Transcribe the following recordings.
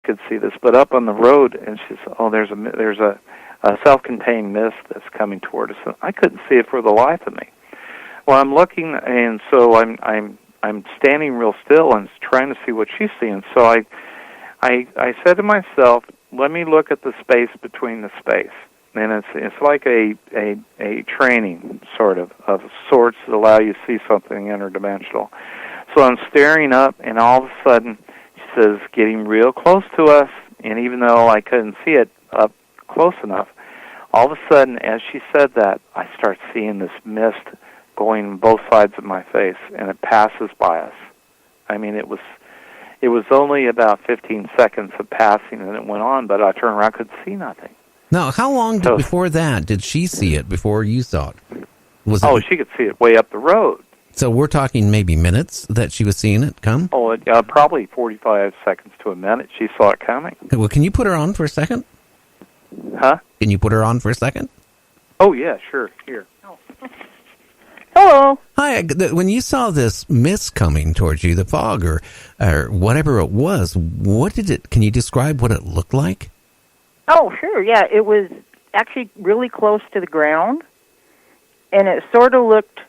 could see this, but up on the road, and she said, "Oh, there's a self-contained mist that's coming toward us." And I couldn't see it for the life of me. Well, I'm looking, and so I'm standing real still and trying to see what she's seeing. So I said to myself, "Let me look at the space between the space." And it's like a training sort of sorts that allow you to see something interdimensional. So I'm staring up, and all of a sudden, she says, "Getting real close to us." And even though I couldn't see it up close enough, all of a sudden, as she said that, I start seeing this mist going both sides of my face, and it passes by us. I mean, it was only about 15 seconds of passing, and it went on, but I turned around, could see nothing. Now, how long before that did she see it, before you saw it? She could see it way up the road. So we're talking maybe minutes that she was seeing it come? Oh, probably 45 seconds to a minute. She saw it coming. Well, can you put her on for a second? Huh? Can you put her on for a second? Oh, yeah, sure. Here. Oh. Hello. Hi. When you saw this mist coming towards you, the fog or whatever it was, can you describe what it looked like? Oh, sure, yeah. It was actually really close to the ground, and it sort of looked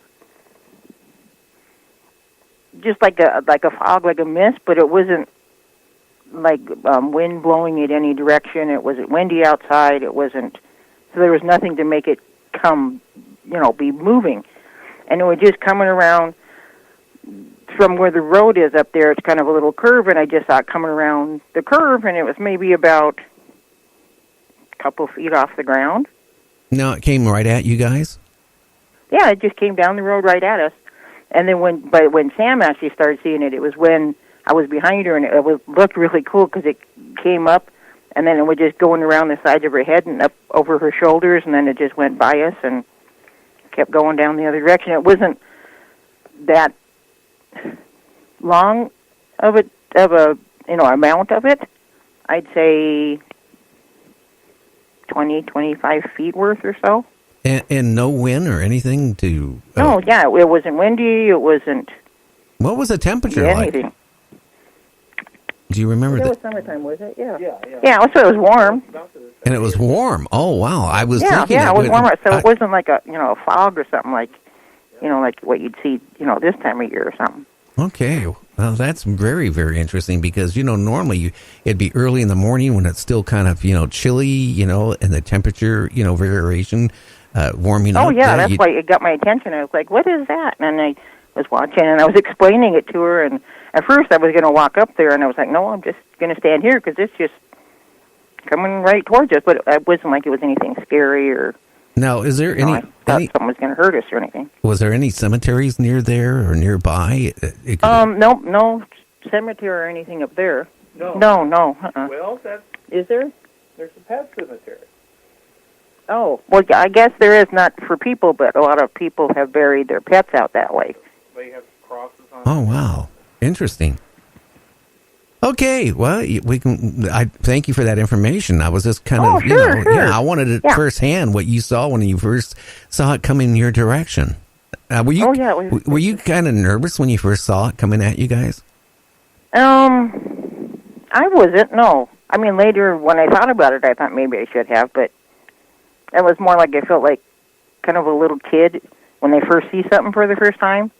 just like a fog, like a mist, but it wasn't like wind blowing it any direction. It wasn't windy outside. It wasn't, so there was nothing to make it come, be moving. And it was just coming around from where the road is up there. It's kind of a little curve, and I just saw it coming around the curve, and it was maybe about a couple feet off the ground. No, it came right at you guys? Yeah, it just came down the road right at us. And then when Sam actually started seeing it, it was when I was behind her, and it looked really cool because it came up, and then it was just going around the sides of her head and up over her shoulders, and then it just went by us and kept going down the other direction. It wasn't that long of a amount of it. I'd say 20, 25 feet worth or so. And no wind or anything to... No, yeah, it wasn't windy, it wasn't... What was the temperature anything. like? Do you remember that? It was summertime, was it? Yeah. Yeah, so it was warm. And it was warm. Oh, wow. I was thinking... Yeah, it was warm, so it wasn't like a fog or something like, like what you'd see, this time of year or something. Okay. Well, that's very, very interesting because, normally it'd be early in the morning when it's still kind of, chilly, and the temperature, variation warming up. Oh, yeah, that's why it got my attention. I was like, what is that? And I was watching, and I was explaining it to her, and at first I was going to walk up there, and I was like, no, I'm just going to stand here because it's just coming right towards us. But it wasn't like it was anything scary or... Now, is there any... I thought someone was going to hurt us or anything. Was there any cemeteries near there or nearby? No cemetery or anything up there. No. Well, Is there? there's a pet cemetery. Oh, well, I guess there is, not for people, but a lot of people have buried their pets out that way. They have crosses on. Oh, wow. Interesting. Okay, well, I thank you for that information. I was just kind of, sure. Yeah, I wanted it firsthand what you saw when you first saw it coming in your direction. Were you kind of nervous when you first saw it coming at you guys? I wasn't, no. I mean, later when I thought about it, I thought maybe I should have, but it was more like I felt like kind of a little kid when they first see something for the first time.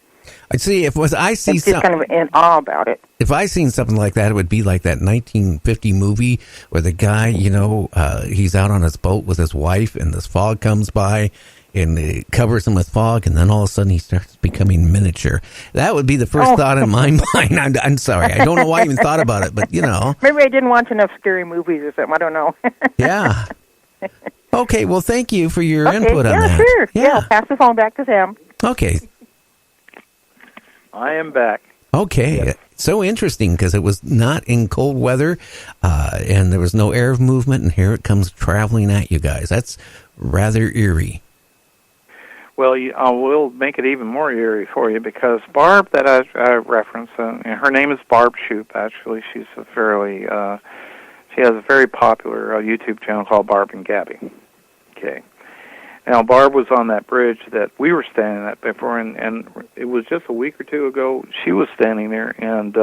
I'd see it's just kind of in awe about it. If I seen something like that, it would be like that 1950 movie where the guy, he's out on his boat with his wife, and this fog comes by, and it covers him with fog, and then all of a sudden he starts becoming miniature. That would be the first thought in my mind. I'm sorry, I don't know why I even thought about it, but Maybe I didn't watch enough scary movies or something. I don't know. Yeah. Okay. Well, thank you for your input on that. Sure. Yeah. Pass the phone back to Sam. Okay. I am back. Okay. Yes. So interesting because it was not in cold weather and there was no air of movement, and here it comes traveling at you guys. That's rather eerie. Well, we'll make it even more eerie for you because Barb that I referenced, her name is Barb Shoop, actually. She's she has a very popular YouTube channel called Barb and Gabby. Okay. Now, Barb was on that bridge that we were standing at before, and it was just a week or two ago. She was standing there, and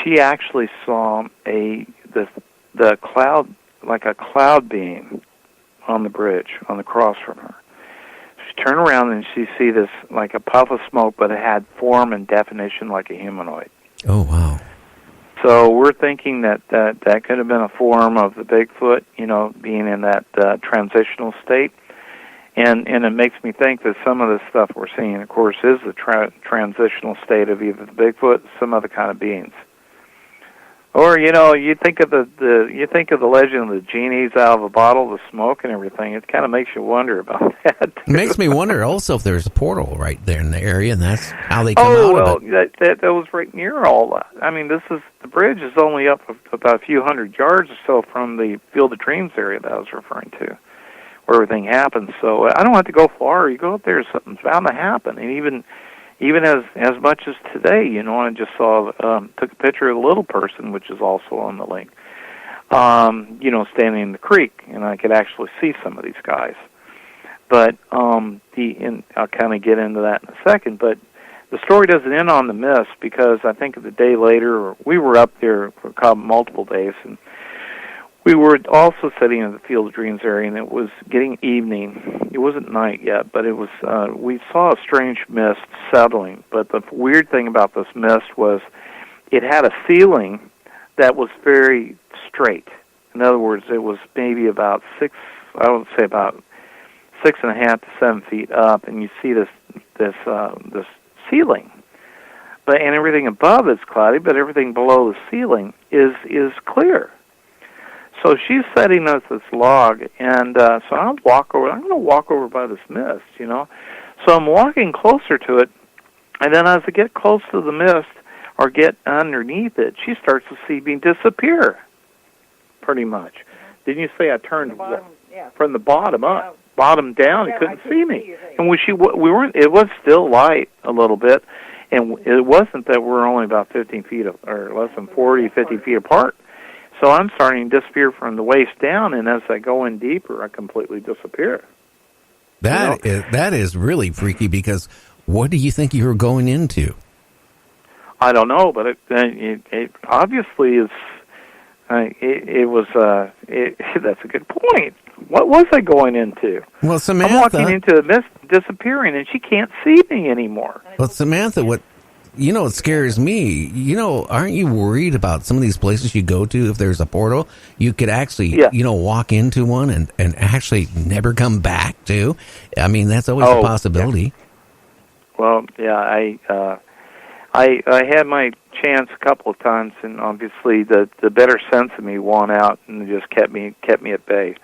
she actually saw the the cloud, like a cloud beam on the bridge, on the cross from her. She turned around and she see this like a puff of smoke, but it had form and definition like a humanoid. Oh, wow. So we're thinking that could have been a form of the Bigfoot, being in that transitional state. And it makes me think that some of the stuff we're seeing, of course, is the transitional state of either the Bigfoot or some other kind of beings. Or you think of the legend of the genies out of a bottle, the smoke and everything. It kind of makes you wonder about that. It makes me wonder also if there's a portal right there in the area, and that's how they come out of it. That was right near all that. I mean, the bridge is only up about a few hundred yards or so from the Field of Dreams area that I was referring to, where everything happens. So I don't have to go far. You go up there, something's bound to happen. And even as much as today, I just took a picture of the little person, which is also on the link, standing in the creek, and I could actually see some of these guys. But I'll kind of get into that in a second. But the story doesn't end on the mist, because I think the day later, we were up there for multiple days, and we were also sitting in the Field of Dreams area, and it was getting evening. It wasn't night yet, but it was. We saw a strange mist settling. But the weird thing about this mist was it had a ceiling that was very straight. In other words, it was maybe about about 6.5 to 7 feet up, and you see this ceiling. And everything above is cloudy, but everything below the ceiling is clear. So she's setting us this log, and so I'm going to walk over by this mist, So I'm walking closer to it, and then as I get close to the mist or get underneath it, she starts to see me disappear, pretty much. Didn't you say I turned from the bottom up, bottom down, and couldn't see me? And when we weren't, it was still light a little bit, and it wasn't that we're only about 15 feet or less than 40, 50 feet apart. So I'm starting to disappear from the waist down, and as I go in deeper, I completely disappear. That is really freaky, because what do you think you were going into? I don't know, but it obviously is. It was. That's a good point. What was I going into? Well, Samantha, I'm walking into the mist, disappearing, and she can't see me anymore. Well, Samantha, what scares me, aren't you worried about some of these places you go to? If there's a portal, you could actually, walk into one and actually never come back to. I mean, that's always a possibility. Yeah. Well, yeah, I had my chance a couple of times, and obviously the better sense of me won out and just kept me at bay.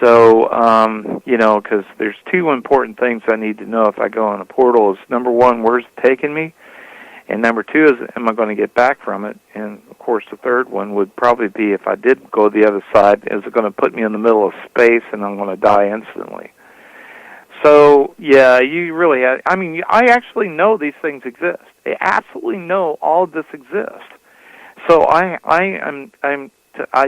So, because there's two important things I need to know if I go on a portal. Is number one, where's it taking me? And number two is, am I going to get back from it? And, of course, the third one would probably be, if I did go the other side, is it going to put me in the middle of space and I'm going to die instantly? So, yeah, you really have, I actually know these things exist. I absolutely know all of this exists. So I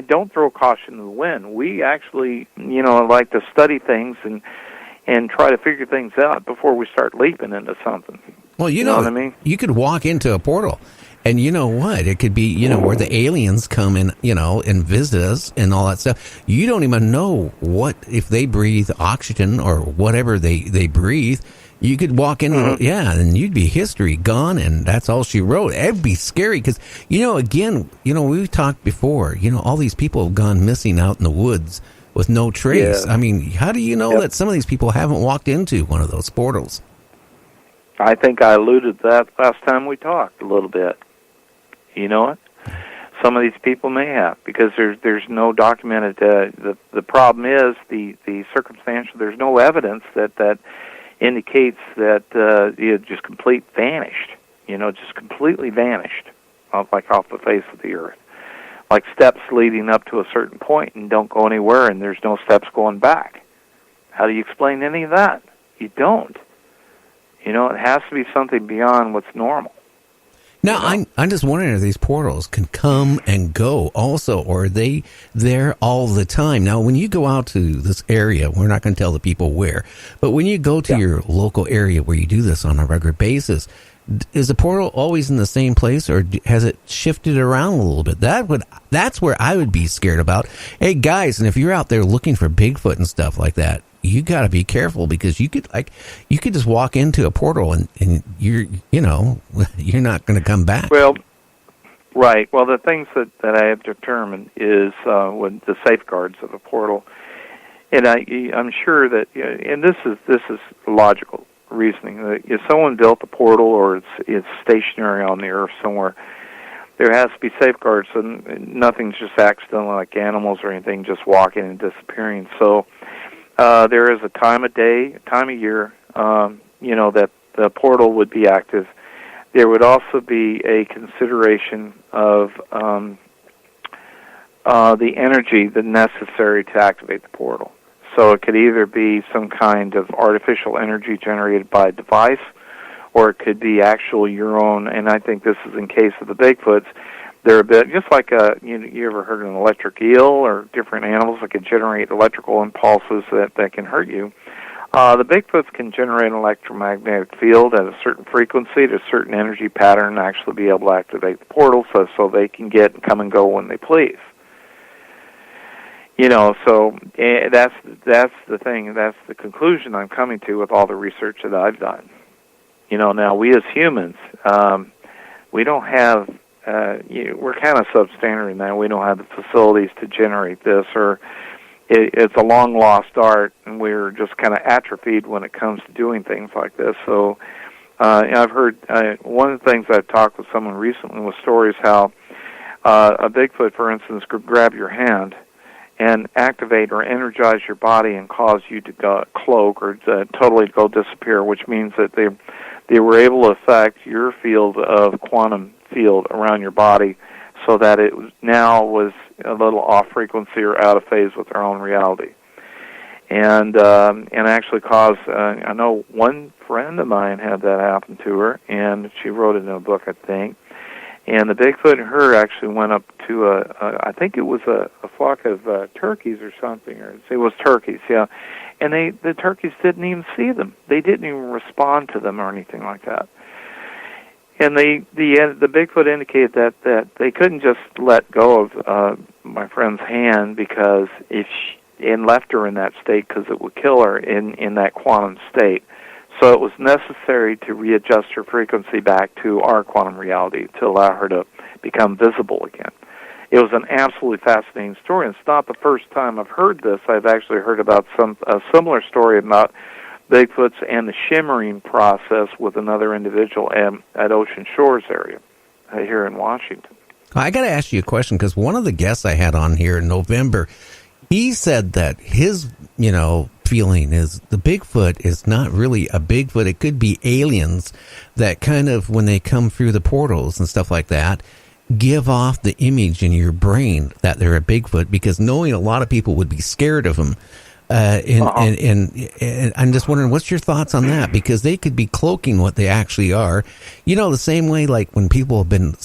don't throw caution to the wind. We actually, like to study things and try to figure things out before we start leaping into something. Well, you know what I mean? You could walk into a portal, and you know what? It could be, where the aliens come in, and visit us and all that stuff. You don't even know what, if they breathe oxygen or whatever they breathe. You could walk in, and you'd be history gone, and that's all she wrote. It'd be scary because, again, we've talked before, all these people have gone missing out in the woods with no trace. Yeah. I mean, how do you know that some of these people haven't walked into one of those portals? I think I alluded to that last time we talked a little bit. You know what? Some of these people may have, because there's no documented. The problem is the circumstantial. There's no evidence that indicates that just complete vanished. Just completely vanished, off the face of the earth. Like steps leading up to a certain point and don't go anywhere, and there's no steps going back. How do you explain any of that? You don't. It has to be something beyond what's normal. Now, I'm just wondering if these portals can come and go also, or are they there all the time? Now, when you go out to this area, we're not going to tell the people where, but when you go to your local area where you do this on a regular basis, is the portal always in the same place, or has it shifted around a little bit? That's where I would be scared about. Hey guys, and if you're out there looking for Bigfoot and stuff like that, you got to be careful, because you could just walk into a portal and you're not going to come back. Well, right. Well, the things that I have determined is with the safeguards of a portal, and I'm sure that, and this is logical reasoning, that if someone built a portal or it's stationary on the earth somewhere, there has to be safeguards, and nothing's just accidental like animals or anything just walking and disappearing. So there is a time of day, time of year, that the portal would be active. There would also be a consideration of the energy that's necessary to activate the portal. So it could either be some kind of artificial energy generated by a device, or it could be actual your own, and I think this is in case of the Bigfoots. They're a bit, just like you ever heard of an electric eel or different animals that can generate electrical impulses that can hurt you. The Bigfoots can generate an electromagnetic field at a certain frequency, to a certain energy pattern, and actually be able to activate the portal so they can get and come and go when they please. So that's the thing. That's the conclusion I'm coming to with all the research that I've done. Now we as humans, we don't have, we're kind of substandard in that we don't have the facilities to generate this, or it's a long lost art, and we're just kind of atrophied when it comes to doing things like this. So I've heard, one of the things I've talked with someone recently was stories how a Bigfoot, for instance, could grab your hand and activate or energize your body and cause you to go cloak or to totally go disappear, which means that they were able to affect your field of quantum field around your body, so that it now was a little off frequency or out of phase with their own reality, and actually caused. I know one friend of mine had that happen to her, and she wrote it in a book, I think. And the Bigfoot and her actually went up to I think it was a flock of turkeys or something, or it was turkeys, yeah. And the turkeys didn't even see them. They didn't even respond to them or anything like that. And the Bigfoot indicated that they couldn't just let go of my friend's hand, because and left her in that state, because it would kill her in that quantum state. So it was necessary to readjust her frequency back to our quantum reality to allow her to become visible again. It was an absolutely fascinating story, and it's not the first time I've heard this. I've actually heard about a similar story about Bigfoots and the shimmering process with another individual at Ocean Shores area here in Washington. I got to ask you a question, because one of the guests I had on here in November, he said that his, feeling is the Bigfoot is not really a Bigfoot. It could be aliens that kind of, when they come through the portals and stuff like that, give off the image in your brain that they're a Bigfoot, because knowing a lot of people would be scared of them. And I'm just wondering, what's your thoughts on that? Because they could be cloaking what they actually are. The same way like when people have been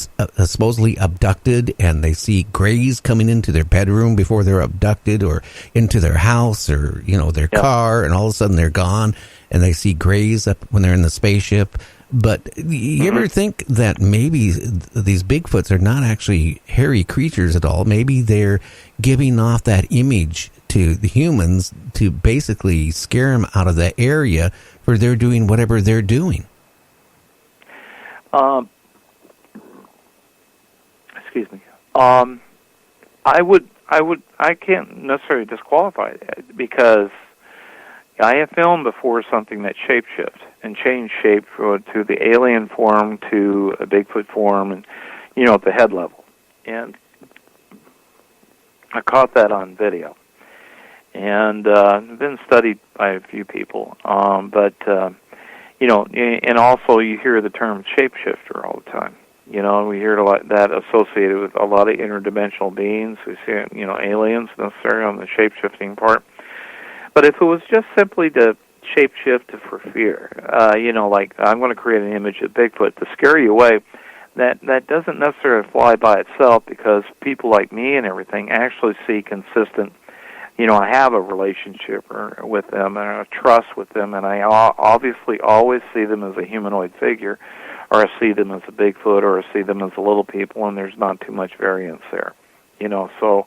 supposedly abducted and they see grays coming into their bedroom before they're abducted, or into their house, or, their car, and all of a sudden they're gone, and they see grays up when they're in the spaceship. But you ever think that maybe these Bigfoots are not actually hairy creatures at all? Maybe they're giving off that image to the humans to basically scare them out of the area where they're doing whatever they're doing. Excuse me. I can't necessarily disqualify that, because I have filmed before something that shapeshift and changed shape to the alien form to a Bigfoot form, and at the head level, and I caught that on video. And been studied by a few people, but and also you hear the term shapeshifter all the time. We hear a lot that associated with a lot of interdimensional beings. We see aliens necessarily on the shapeshifting part. But if it was just simply to shapeshift for fear, like I'm going to create an image of Bigfoot to scare you away, that doesn't necessarily fly by itself, because people like me and everything actually see consistent. I have a relationship with them and a trust with them, and I obviously always see them as a humanoid figure, or I see them as a Bigfoot, or I see them as a little people, and there's not too much variance there. So